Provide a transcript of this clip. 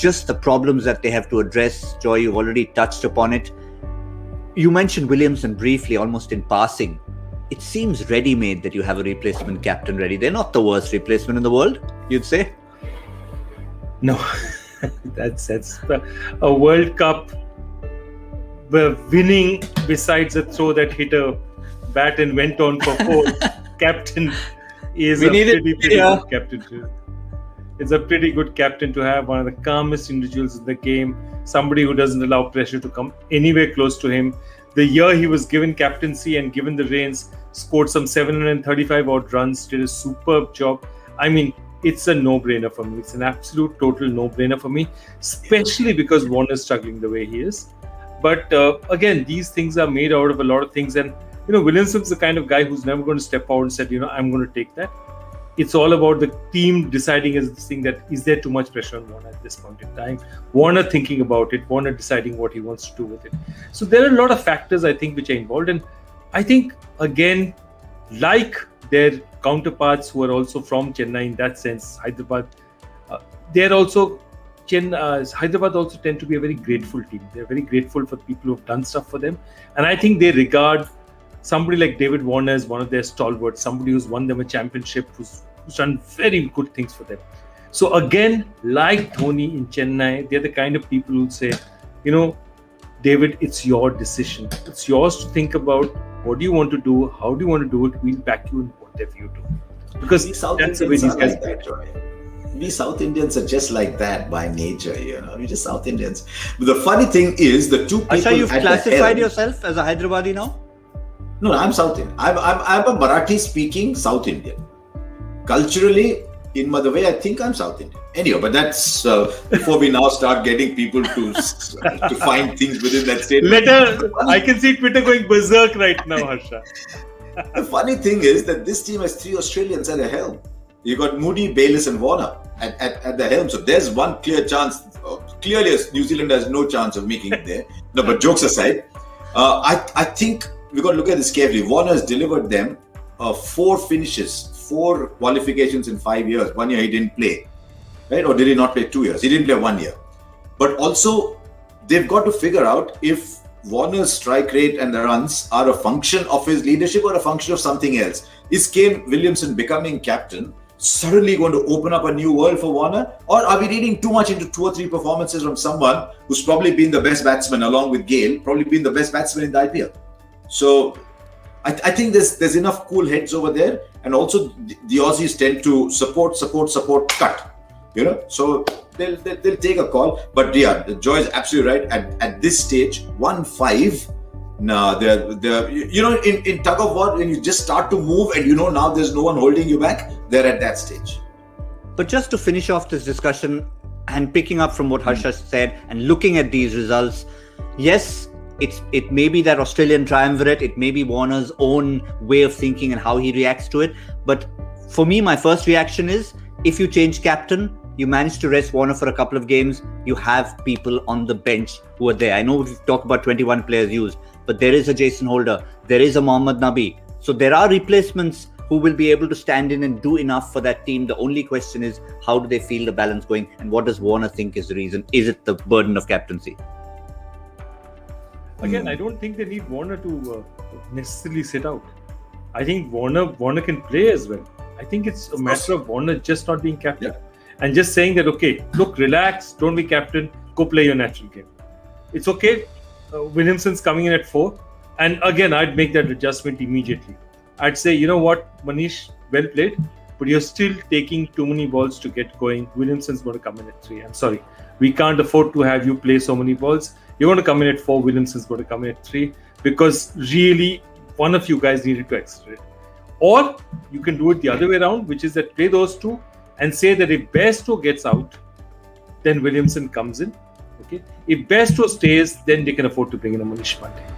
just the problems that they have to address. Joy, you've already touched upon it. You mentioned Williamson briefly, almost in passing. It seems ready-made that you have a replacement captain ready. They're not the worst replacement in the world, you'd say? No, that's a World Cup winning, besides a throw that hit a bat and went on for four. Captain is pretty good captain too. It's a pretty good captain to have, one of the calmest individuals in the game, somebody who doesn't allow pressure to come anywhere close to him. The year he was given captaincy and given the reins, scored some 735 odd runs, did a superb job. I mean, it's a no-brainer for me. It's an absolute total no-brainer for me, especially because Warner's struggling the way he is. But again, these things are made out of a lot of things. And, Williamson's the kind of guy who's never going to step out and say, I'm going to take that. It's all about the team deciding as this thing that is there too much pressure on Warner at this point in time. Warner thinking about it, Warner deciding what he wants to do with it. So there are a lot of factors, I think, which are involved. And I think, again, like their counterparts who are also from Chennai in that sense, Hyderabad, Hyderabad also tend to be a very grateful team. They're very grateful for people who have done stuff for them. And I think they regard somebody like David Warner as one of their stalwarts, somebody who's won them a championship, who's done very good things for them. So again, like Dhoni in Chennai, they're the kind of people who say, David, it's your decision. It's yours to think about what do you want to do, how do you want to do it. We'll back you in whatever you do. Because that's the way these guys play. We South Indians are just like that by nature, We're just South Indians. But the funny thing is, the two people. Harsha, you've classified yourself as a Hyderabadi now? No, I'm South Indian. I'm a Marathi-speaking South Indian. Culturally, in the way I think, I'm South Indian. Anyway, but that's before we now start getting people to find things within that statement. I can see Twitter going berserk right now, Harsha. The funny thing is that this team has 3 Australians at the helm. You got Moody, Bayliss, and Warner at the helm. So there's one clear chance. Clearly, New Zealand has no chance of making it there. No, but jokes aside, I think we've got to look at this carefully. Warner has delivered them 4 finishes, 4 qualifications in 5 years. 1 year he didn't play, right? Or did he not play 2 years? He didn't play 1 year. But also, they've got to figure out if Warner's strike rate and the runs are a function of his leadership or a function of something else. Is Kane Williamson becoming captain suddenly going to open up a new world for Warner? Or are we reading too much into 2 or 3 performances from someone who's probably been the best batsman along with Gale, probably been the best batsman in the IPL? So I think there's enough cool heads over there. And also the Aussies tend to support, cut. So they'll take a call. But yeah, Joy is absolutely right. At this stage, 1-5. No, they're in tug of war, when you just start to move and now there's no one holding you back, they're at that stage. But just to finish off this discussion and picking up from what Harsha said and looking at these results, yes, it may be that Australian triumvirate, it may be Warner's own way of thinking and how he reacts to it. But for me, my first reaction is, if you change captain, you manage to rest Warner for a couple of games, you have people on the bench who are there. I know we've talked about 21 players used, but there is a Jason Holder, there is a Mohammad Nabi. So there are replacements who will be able to stand in and do enough for that team. The only question is, how do they feel the balance going, and what does Warner think is the reason? Is it the burden of captaincy? Again, I don't think they need Warner to necessarily sit out. I think Warner can play as well. I think it's a matter of Warner just not being captain. Yeah. And just saying that, okay, look, relax, don't be captain, go play your natural game. It's okay. Williamson's coming in at 4. And again, I'd make that adjustment immediately. I'd say, you know what, Manish, well played, but you're still taking too many balls to get going. Williamson's going to come in at 3. I'm sorry. We can't afford to have you play so many balls. You're going to come in at 4. Williamson's going to come in at 3, because really one of you guys needed to accelerate. Or you can do it the other way around, which is that play those 2 and say that if Bairstow gets out, then Williamson comes in. Okay. If Bairstow stays, then they can afford to bring in a Manish Pandey.